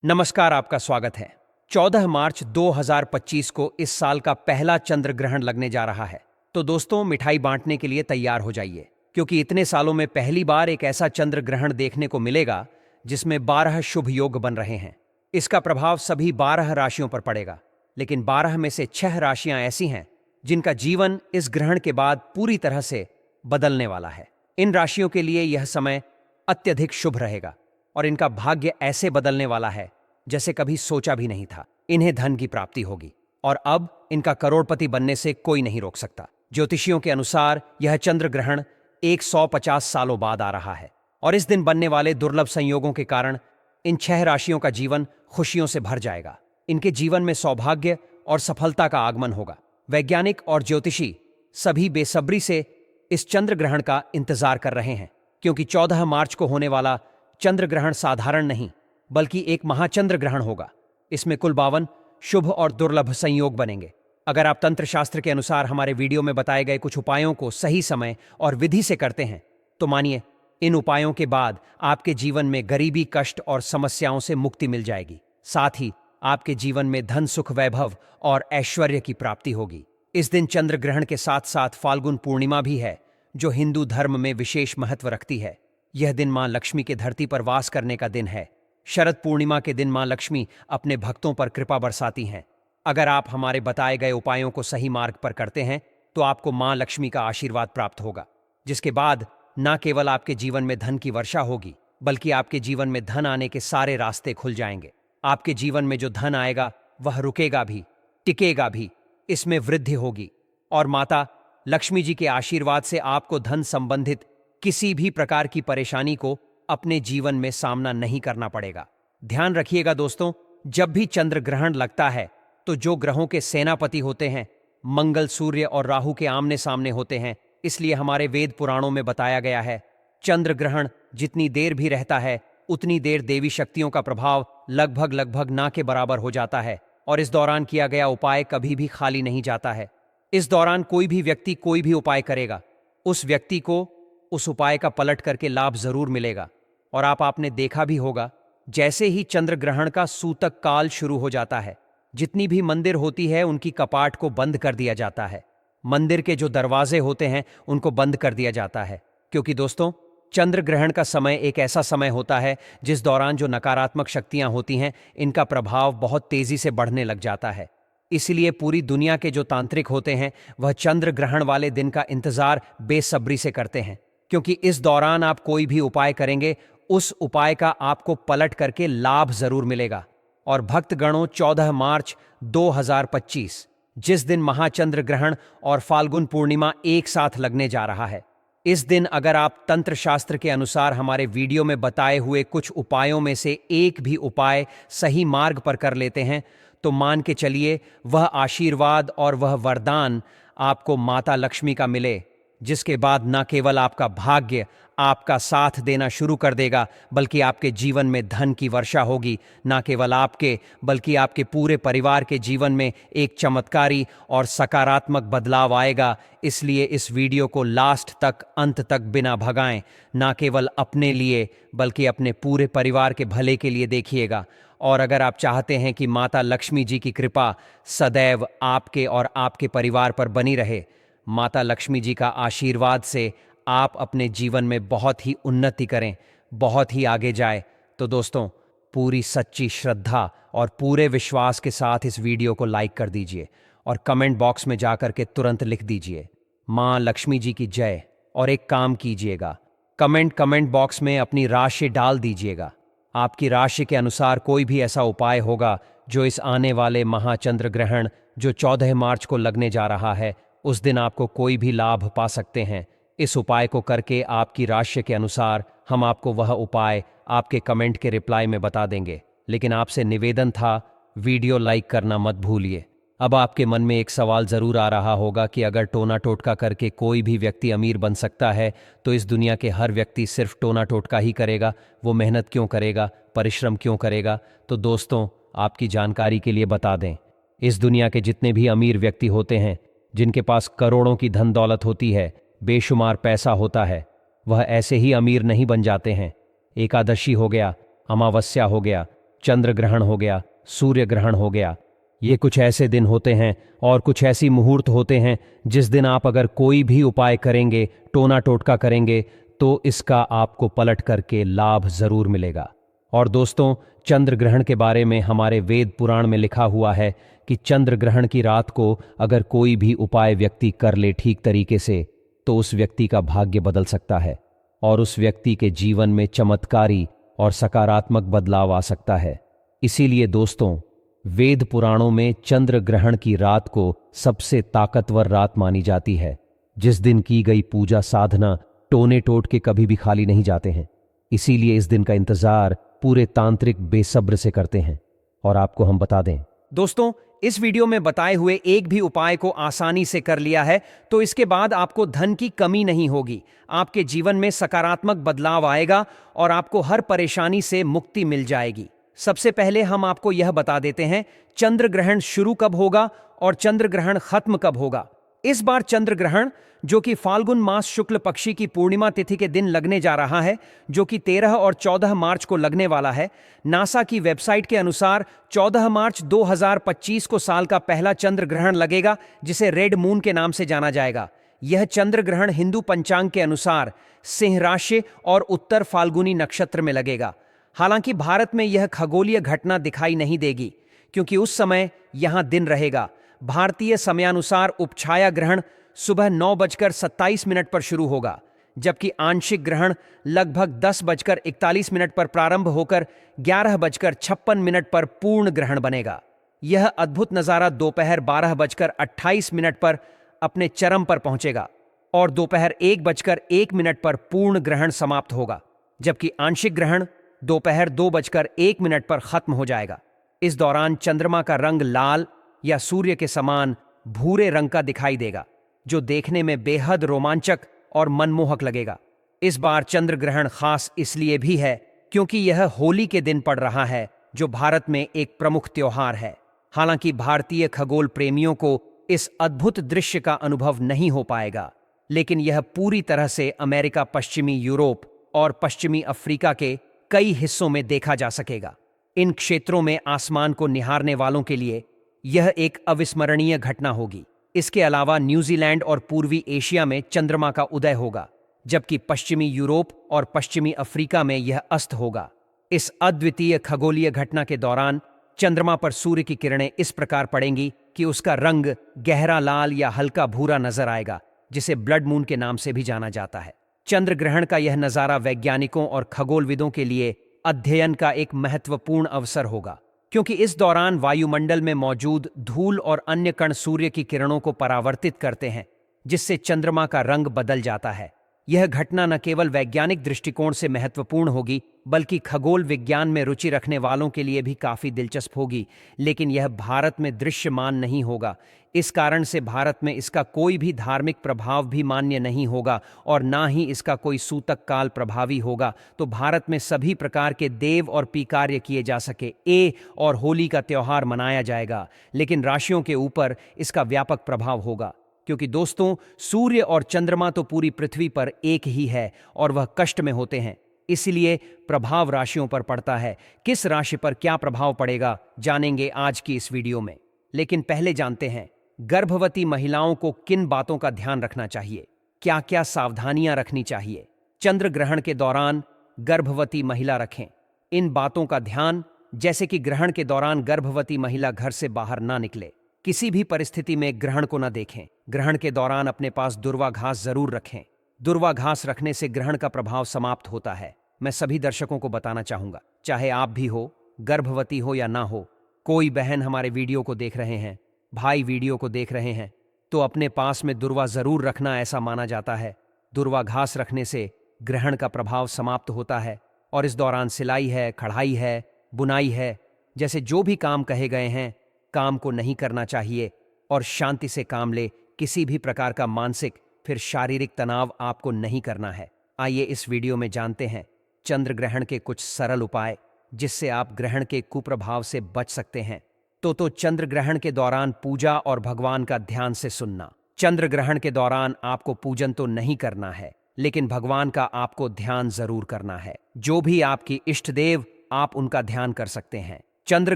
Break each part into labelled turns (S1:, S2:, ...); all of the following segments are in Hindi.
S1: नमस्कार, आपका स्वागत है। 14 मार्च 2025 को इस साल का पहला चंद्र ग्रहण लगने जा रहा है। तो दोस्तों, मिठाई बांटने के लिए तैयार हो जाइए, क्योंकि इतने सालों में पहली बार एक ऐसा चंद्र ग्रहण देखने को मिलेगा जिसमें 12 शुभ योग बन रहे हैं। इसका प्रभाव सभी 12 राशियों पर पड़ेगा, लेकिन 12 में से 6 राशियां ऐसी हैं जिनका जीवन इस ग्रहण के बाद पूरी तरह से बदलने वाला है। इन राशियों के लिए यह समय अत्यधिक शुभ रहेगा और इनका भाग्य ऐसे बदलने वाला है जैसे कभी सोचा भी नहीं था। इन्हें धन की प्राप्ति होगी और अब इनका करोड़पति बनने से कोई नहीं रोक सकता। ज्योतिषियों के अनुसार यह चंद्र ग्रहण 150 सालों बाद आ रहा है और इस दिन बनने वाले दुर्लभ संयोगों के कारण इन 6 राशियों का जीवन खुशियों से भर जाएगा। इनके जीवन में सौभाग्य और सफलता का आगमन होगा। वैज्ञानिक और ज्योतिषी सभी बेसब्री से इस चंद्र ग्रहण का इंतजार कर रहे हैं, क्योंकि 14 मार्च को होने वाला चंद्र ग्रहण साधारण नहीं बल्कि एक महाचंद्र ग्रहण होगा। इसमें कुल 52 शुभ और दुर्लभ संयोग बनेंगे। अगर आप तंत्र शास्त्र के अनुसार हमारे वीडियो में बताए गए कुछ उपायों को सही समय और विधि से करते हैं तो मानिए, इन उपायों के बाद आपके जीवन में गरीबी, कष्ट और समस्याओं से मुक्ति मिल जाएगी। साथ ही आपके जीवन में धन, सुख, वैभव और ऐश्वर्य की प्राप्ति होगी। इस दिन चंद्र ग्रहण के साथ साथ फाल्गुन पूर्णिमा भी है, जो हिंदू धर्म में विशेष महत्व रखती है। यह दिन मां लक्ष्मी के धरती पर वास करने का दिन है। शरद पूर्णिमा के दिन मां लक्ष्मी अपने भक्तों पर कृपा बरसाती हैं। अगर आप हमारे बताए गए उपायों को सही मार्ग पर करते हैं तो आपको मां लक्ष्मी का आशीर्वाद प्राप्त होगा, जिसके बाद न केवल आपके जीवन में धन की वर्षा होगी बल्कि आपके जीवन में धन आने के सारे रास्ते खुल जाएंगे। आपके जीवन में जो धन आएगा वह रुकेगा भी, टिकेगा भी। इसमें वृद्धि होगी और माता लक्ष्मी जी के आशीर्वाद से आपको धन संबंधित किसी भी प्रकार की परेशानी को अपने जीवन में सामना नहीं करना पड़ेगा। ध्यान रखिएगा दोस्तों, जब भी चंद्र ग्रहण लगता है तो जो ग्रहों के सेनापति होते हैं, मंगल, सूर्य और राहु के आमने सामने होते हैं। इसलिए हमारे वेद पुराणों में बताया गया है, चंद्र ग्रहण जितनी देर भी रहता है उतनी देर देवी शक्तियों का प्रभाव लगभग ना के बराबर हो जाता है और इस दौरान किया गया उपाय कभी भी खाली नहीं जाता है। इस दौरान कोई भी व्यक्ति कोई भी उपाय करेगा, उस व्यक्ति को उस उपाय का पलट करके लाभ जरूर मिलेगा। और आपने देखा भी होगा, जैसे ही चंद्र ग्रहण का सूतक काल शुरू हो जाता है, जितनी भी मंदिर होती है उनकी कपाट को बंद कर दिया जाता है। मंदिर के जो दरवाजे होते हैं उनको बंद कर दिया जाता है, क्योंकि दोस्तों, चंद्र ग्रहण का समय एक ऐसा समय होता है जिस दौरान जो नकारात्मक शक्तियां होती हैं, इनका प्रभाव बहुत तेजी से बढ़ने लग जाता है। इसलिए पूरी दुनिया के जो तांत्रिक होते हैं वह चंद्र ग्रहण वाले दिन का इंतजार बेसब्री से करते हैं, क्योंकि इस दौरान आप कोई भी उपाय करेंगे, उस उपाय का आपको पलट करके लाभ जरूर मिलेगा। और भक्तगणों, 14 मार्च 2025 जिस दिन महाचंद्र ग्रहण और फाल्गुन पूर्णिमा एक साथ लगने जा रहा है, इस दिन अगर आप तंत्र शास्त्र के अनुसार हमारे वीडियो में बताए हुए कुछ उपायों में से एक भी उपाय सही मार्ग पर कर लेते हैं तो मान के चलिए, वह आशीर्वाद और वह वरदान आपको माता लक्ष्मी का मिले, जिसके बाद न केवल आपका भाग्य आपका साथ देना शुरू कर देगा बल्कि आपके जीवन में धन की वर्षा होगी। न केवल आपके बल्कि आपके पूरे परिवार के जीवन में एक चमत्कारी और सकारात्मक बदलाव आएगा। इसलिए इस वीडियो को लास्ट तक, अंत तक बिना भगाएं, न केवल अपने लिए बल्कि अपने पूरे परिवार के भले के लिए देखिएगा। और अगर आप चाहते हैं कि माता लक्ष्मी जी की कृपा सदैव आपके और आपके परिवार पर बनी रहे, माता लक्ष्मी जी का आशीर्वाद से आप अपने जीवन में बहुत ही उन्नति करें, बहुत ही आगे जाए, तो दोस्तों, पूरी सच्ची श्रद्धा और पूरे विश्वास के साथ इस वीडियो को लाइक कर दीजिए और कमेंट बॉक्स में जाकर के तुरंत लिख दीजिए, मां लक्ष्मी जी की जय। और एक काम कीजिएगा, कमेंट बॉक्स में अपनी राशि डाल दीजिएगा। आपकी राशि के अनुसार कोई भी ऐसा उपाय होगा जो इस आने वाले महाचंद्र ग्रहण जो 14 मार्च को लगने जा रहा है, उस दिन आपको कोई भी लाभ पा सकते हैं। इस उपाय को करके आपकी राशि के अनुसार हम आपको वह उपाय आपके कमेंट के रिप्लाई में बता देंगे। लेकिन आपसे निवेदन था, वीडियो लाइक करना मत भूलिए। अब आपके मन में एक सवाल जरूर आ रहा होगा कि अगर टोना टोटका करके कोई भी व्यक्ति अमीर बन सकता है तो इस दुनिया के हर व्यक्ति सिर्फ टोना टोटका ही करेगा, वो मेहनत क्यों करेगा, परिश्रम क्यों करेगा? तो दोस्तों, आपकी जानकारी के लिए बता दें, इस दुनिया के जितने भी अमीर व्यक्ति होते हैं, जिनके पास करोड़ों की धन दौलत होती है, बेशुमार पैसा होता है, वह ऐसे ही अमीर नहीं बन जाते हैं। एकादशी हो गया, अमावस्या हो गया, चंद्र ग्रहण हो गया, सूर्य ग्रहण हो गया। ये कुछ ऐसे दिन होते हैं और कुछ ऐसी मुहूर्त होते हैं जिस दिन आप अगर कोई भी उपाय करेंगे, टोना टोटका करेंगे, तो इसका आपको पलट करके लाभ जरूर मिलेगा। और दोस्तों, चंद्र ग्रहण के बारे में हमारे वेद पुराण में लिखा हुआ है कि चंद्र ग्रहण की रात को अगर कोई भी उपाय व्यक्ति कर ले ठीक तरीके से, तो उस व्यक्ति का भाग्य बदल सकता है और उस व्यक्ति के जीवन में चमत्कारी और सकारात्मक बदलाव आ सकता है। इसीलिए दोस्तों, वेद पुराणों में चंद्र ग्रहण की रात को सबसे ताकतवर रात मानी जाती है, जिस दिन की गई पूजा साधना टोने टोट के कभी भी खाली नहीं जाते हैं। इसीलिए इस दिन का इंतजार पूरे तांत्रिक बेसब्र से करते हैं। और आपको हम बता दें दोस्तों, इस वीडियो में बताए हुए एक भी उपाय को आसानी से कर लिया है तो इसके बाद आपको धन की कमी नहीं होगी, आपके जीवन में सकारात्मक बदलाव आएगा और आपको हर परेशानी से मुक्ति मिल जाएगी। सबसे पहले हम आपको यह बता देते हैं चंद्र ग्रहण शुरू कब होगा और चंद्र ग्रहण खत्म कब होगा। इस बार चंद्र ग्रहण, जो कि फाल्गुन मास शुक्ल पक्षी की पूर्णिमा तिथि के दिन लगने जा रहा है, जो कि 13 और 14 मार्च को लगने वाला है। नासा की वेबसाइट के अनुसार 14 मार्च 2025 को साल का पहला चंद्र ग्रहण लगेगा, जिसे रेड मून के नाम से जाना जाएगा। यह चंद्र ग्रहण हिंदू पंचांग के अनुसार सिंह राशि और उत्तर फाल्गुनी नक्षत्र में लगेगा। हालांकि भारत में यह खगोलीय घटना दिखाई नहीं देगी, क्योंकि उस समय यहां दिन रहेगा। भारतीय समयानुसार उपछाया ग्रहण सुबह 9:27 पर शुरू होगा, जबकि आंशिक ग्रहण लगभग 10:41 पर प्रारंभ होकर 11:56 पर पूर्ण ग्रहण बनेगा। यह अद्भुत नजारा दोपहर 12:28 पर अपने चरम पर पहुंचेगा और दोपहर 1:01 पर पूर्ण ग्रहण समाप्त होगा, जबकि आंशिक ग्रहण दोपहर 2:01 पर खत्म हो जाएगा। इस दौरान चंद्रमा का रंग लाल या सूर्य के समान भूरे रंग का दिखाई देगा, जो देखने में बेहद रोमांचक और मनमोहक लगेगा। इस बार चंद्र ग्रहण खास इसलिए भी है क्योंकि यह होली के दिन पड़ रहा है, जो भारत में एक प्रमुख त्योहार है। हालांकि भारतीय खगोल प्रेमियों को इस अद्भुत दृश्य का अनुभव नहीं हो पाएगा, लेकिन यह पूरी तरह से अमेरिका, पश्चिमी यूरोप और पश्चिमी अफ्रीका के कई हिस्सों में देखा जा सकेगा। इन क्षेत्रों में आसमान को निहारने वालों के लिए यह एक अविस्मरणीय घटना होगी। इसके अलावा न्यूजीलैंड और पूर्वी एशिया में चंद्रमा का उदय होगा, जबकि पश्चिमी यूरोप और पश्चिमी अफ्रीका में यह अस्त होगा। इस अद्वितीय खगोलीय घटना के दौरान चंद्रमा पर सूर्य की किरणें इस प्रकार पड़ेंगी कि उसका रंग गहरा लाल या हल्का भूरा नजर आएगा, जिसे ब्लड मून के नाम से भी जाना जाता है। चंद्र ग्रहण का यह नजारा वैज्ञानिकों और खगोलविदों के लिए अध्ययन का एक महत्वपूर्ण अवसर होगा, क्योंकि इस दौरान वायुमंडल में मौजूद धूल और अन्य कण सूर्य की किरणों को परावर्तित करते हैं, जिससे चंद्रमा का रंग बदल जाता है। यह घटना न केवल वैज्ञानिक दृष्टिकोण से महत्वपूर्ण होगी, बल्कि खगोल विज्ञान में रुचि रखने वालों के लिए भी काफी दिलचस्प होगी। लेकिन यह भारत में दृश्यमान नहीं होगा। इस कारण से भारत में इसका कोई भी धार्मिक प्रभाव भी मान्य नहीं होगा और ना ही इसका कोई सूतक काल प्रभावी होगा। तो भारत में सभी प्रकार के देव और पी कार्य किए जा सके और होली का त्योहार मनाया जाएगा, लेकिन राशियों के ऊपर इसका व्यापक प्रभाव होगा। क्योंकि दोस्तों, सूर्य और चंद्रमा तो पूरी पृथ्वी पर एक ही है और वह कष्ट में होते हैं, इसलिए प्रभाव राशियों पर पड़ता है। किस राशि पर क्या प्रभाव पड़ेगा जानेंगे आज की इस वीडियो में। लेकिन पहले जानते हैं गर्भवती महिलाओं को किन बातों का ध्यान रखना चाहिए, क्या क्या सावधानियां रखनी चाहिए। चंद्र ग्रहण के दौरान गर्भवती महिला रखें इन बातों का ध्यान, जैसे कि ग्रहण के दौरान गर्भवती महिला घर से बाहर ना निकले, किसी भी परिस्थिति में ग्रहण को न देखें। ग्रहण के दौरान अपने पास दुर्वा घास जरूर रखें। दुर्वा घास रखने से ग्रहण का प्रभाव समाप्त होता है। मैं सभी दर्शकों को बताना चाहूंगा, चाहे आप भी हो, गर्भवती हो या ना हो, कोई बहन हमारे वीडियो को देख रहे हैं, भाई वीडियो को देख रहे हैं, तो अपने पास में दुर्वा जरूर रखना, ऐसा माना जाता है। दुर्वा घास रखने से ग्रहण का प्रभाव समाप्त होता है और इस दौरान सिलाई है, कढ़ाई है, बुनाई है, जैसे जो भी काम कहे गए हैं, काम को नहीं करना चाहिए और शांति से काम ले। किसी भी प्रकार का मानसिक फिर शारीरिक तनाव आपको नहीं करना है। आइए इस वीडियो में जानते हैं चंद्र ग्रहण के कुछ सरल उपाय, जिससे आप ग्रहण के कुप्रभाव से बच सकते हैं। तो चंद्र ग्रहण के दौरान पूजा और भगवान का ध्यान से सुनना। चंद्र ग्रहण के दौरान आपको पूजन तो नहीं करना है, लेकिन भगवान का आपको ध्यान जरूर करना है। जो भी आपकी इष्ट देव आप उनका ध्यान कर सकते हैं। चंद्र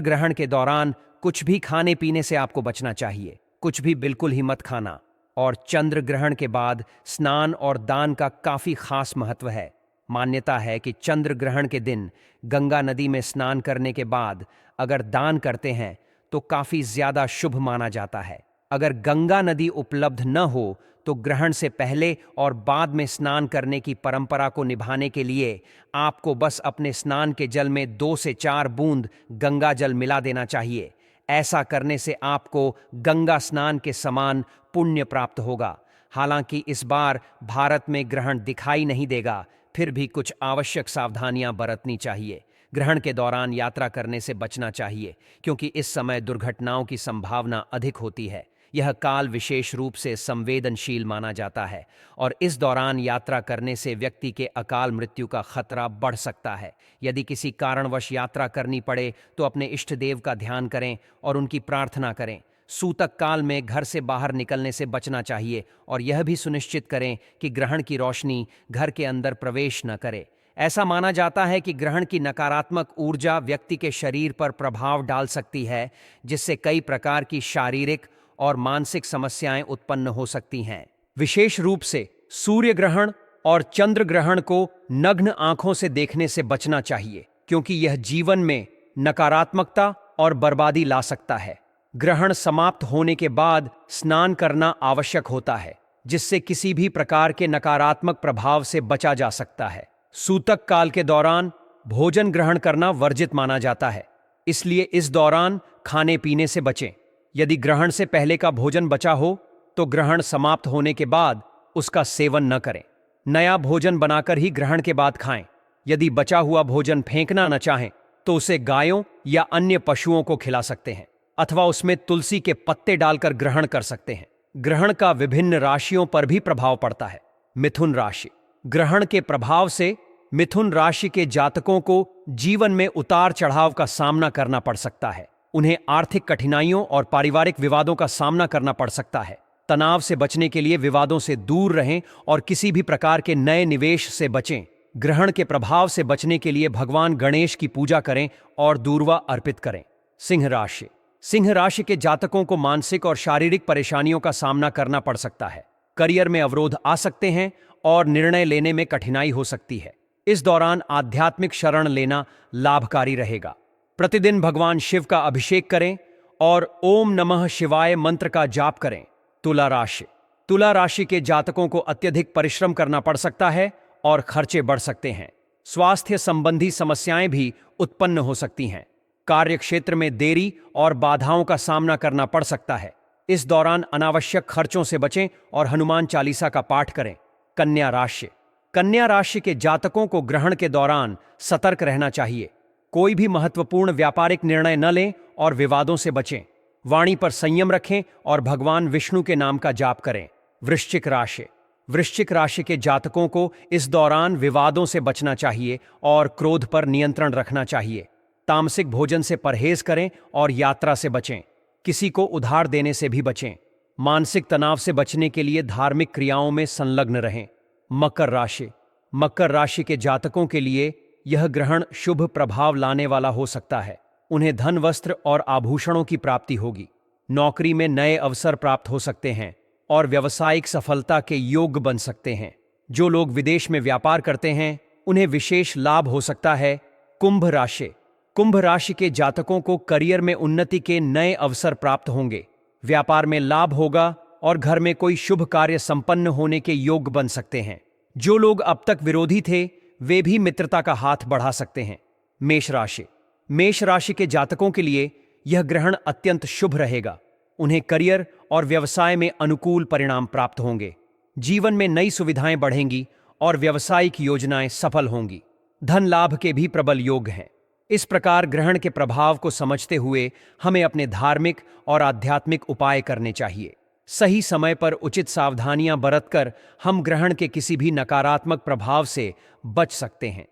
S1: ग्रहण के दौरान कुछ भी खाने पीने से आपको बचना चाहिए, कुछ भी बिल्कुल ही मत खाना। और चंद्र ग्रहण के बाद स्नान और दान का काफी खास महत्व है। मान्यता है कि चंद्र ग्रहण के दिन गंगा नदी में स्नान करने के बाद अगर दान करते हैं तो काफी ज्यादा शुभ माना जाता है। अगर गंगा नदी उपलब्ध न हो तो ग्रहण से पहले और बाद में स्नान करने की परंपरा को निभाने के लिए आपको बस अपने स्नान के जल में 2 से 4 बूंद गंगा जल मिला देना चाहिए। ऐसा करने से आपको गंगा स्नान के समान पुण्य प्राप्त होगा। हालांकि इस बार भारत में ग्रहण दिखाई नहीं देगा, फिर भी कुछ आवश्यक सावधानियां बरतनी चाहिए। ग्रहण के दौरान यात्रा करने से बचना चाहिए, क्योंकि इस समय दुर्घटनाओं की संभावना अधिक होती है। यह काल विशेष रूप से संवेदनशील माना जाता है और इस दौरान यात्रा करने से व्यक्ति के अकाल मृत्यु का खतरा बढ़ सकता है। यदि किसी कारणवश यात्रा करनी पड़े तो अपने इष्ट देव का ध्यान करें और उनकी प्रार्थना करें। सूतक काल में घर से बाहर निकलने से बचना चाहिए और यह भी सुनिश्चित करें कि ग्रहण की रोशनी घर के अंदर प्रवेश न करे। ऐसा माना जाता है कि ग्रहण की नकारात्मक ऊर्जा व्यक्ति के शरीर पर प्रभाव डाल सकती है, जिससे कई प्रकार की शारीरिक और मानसिक समस्याएं उत्पन्न हो सकती हैं। विशेष रूप से सूर्य ग्रहण और चंद्र ग्रहण को नग्न आंखों से देखने से बचना चाहिए, क्योंकि यह जीवन में नकारात्मकता और बर्बादी ला सकता है। ग्रहण समाप्त होने के बाद स्नान करना आवश्यक होता है, जिससे किसी भी प्रकार के नकारात्मक प्रभाव से बचा जा सकता है। सूतक काल के दौरान भोजन ग्रहण करना वर्जित माना जाता है, इसलिए इस दौरान खाने पीने से बचें। यदि ग्रहण से पहले का भोजन बचा हो तो ग्रहण समाप्त होने के बाद उसका सेवन न करें। नया भोजन बनाकर ही ग्रहण के बाद खाएं। यदि बचा हुआ भोजन फेंकना न चाहें तो उसे गायों या अन्य पशुओं को खिला सकते हैं, अथवा उसमें तुलसी के पत्ते डालकर ग्रहण कर सकते हैं। ग्रहण का विभिन्न राशियों पर भी प्रभाव पड़ता है। मिथुन राशि। ग्रहण के प्रभाव से मिथुन राशि के जातकों को जीवन में उतार चढ़ाव का सामना करना पड़ सकता है। उन्हें आर्थिक कठिनाइयों और पारिवारिक विवादों का सामना करना पड़ सकता है। तनाव से बचने के लिए विवादों से दूर रहें और किसी भी प्रकार के नए निवेश से बचें। ग्रहण के प्रभाव से बचने के लिए भगवान गणेश की पूजा करें और दूर्वा अर्पित करें। सिंह राशि। सिंह राशि के जातकों को मानसिक और शारीरिक परेशानियों का सामना करना पड़ सकता है। करियर में अवरोध आ सकते हैं और निर्णय लेने में कठिनाई हो सकती है। इस दौरान आध्यात्मिक शरण लेना लाभकारी रहेगा। प्रतिदिन भगवान शिव का अभिषेक करें और ओम नमः शिवाय मंत्र का जाप करें। तुला राशि। तुला राशि के जातकों को अत्यधिक परिश्रम करना पड़ सकता है और खर्चे बढ़ सकते हैं। स्वास्थ्य संबंधी समस्याएं भी उत्पन्न हो सकती हैं। कार्य क्षेत्र में देरी और बाधाओं का सामना करना पड़ सकता है। इस दौरान अनावश्यक खर्चों से बचें और हनुमान चालीसा का पाठ करें। कन्या राशि। कन्या राशि के जातकों को ग्रहण के दौरान सतर्क रहना चाहिए। कोई भी महत्वपूर्ण व्यापारिक निर्णय न लें और विवादों से बचें। वाणी पर संयम रखें और भगवान विष्णु के नाम का जाप करें। वृश्चिक राशि। वृश्चिक राशि के जातकों को इस दौरान विवादों से बचना चाहिए और क्रोध पर नियंत्रण रखना चाहिए। तामसिक भोजन से परहेज करें और यात्रा से बचें। किसी को उधार देने से भी बचें। मानसिक तनाव से बचने के लिए धार्मिक क्रियाओं में संलग्न रहें। मकर राशि। मकर राशि के जातकों के लिए यह ग्रहण शुभ प्रभाव लाने वाला हो सकता है। उन्हें धन, वस्त्र और आभूषणों की प्राप्ति होगी। नौकरी में नए अवसर प्राप्त हो सकते हैं और व्यावसायिक सफलता के योग बन सकते हैं। जो लोग विदेश में व्यापार करते हैं उन्हें विशेष लाभ हो सकता है। कुंभ राशि। कुंभ राशि के जातकों को करियर में उन्नति के नए अवसर प्राप्त होंगे। व्यापार में लाभ होगा और घर में कोई शुभ कार्य संपन्न होने के योग बन सकते हैं। जो लोग अब तक विरोधी थे वे भी मित्रता का हाथ बढ़ा सकते हैं। मेष राशि। मेष राशि के जातकों के लिए यह ग्रहण अत्यंत शुभ रहेगा। उन्हें करियर और व्यवसाय में अनुकूल परिणाम प्राप्त होंगे। जीवन में नई सुविधाएं बढ़ेंगी और व्यावसायिक योजनाएं सफल होंगी। धन लाभ के भी प्रबल योग हैं। इस प्रकार ग्रहण के प्रभाव को समझते हुए हमें अपने धार्मिक और आध्यात्मिक उपाय करने चाहिए। सही समय पर उचित सावधानियां बरतकर हम ग्रहण के किसी भी नकारात्मक प्रभाव से बच सकते हैं।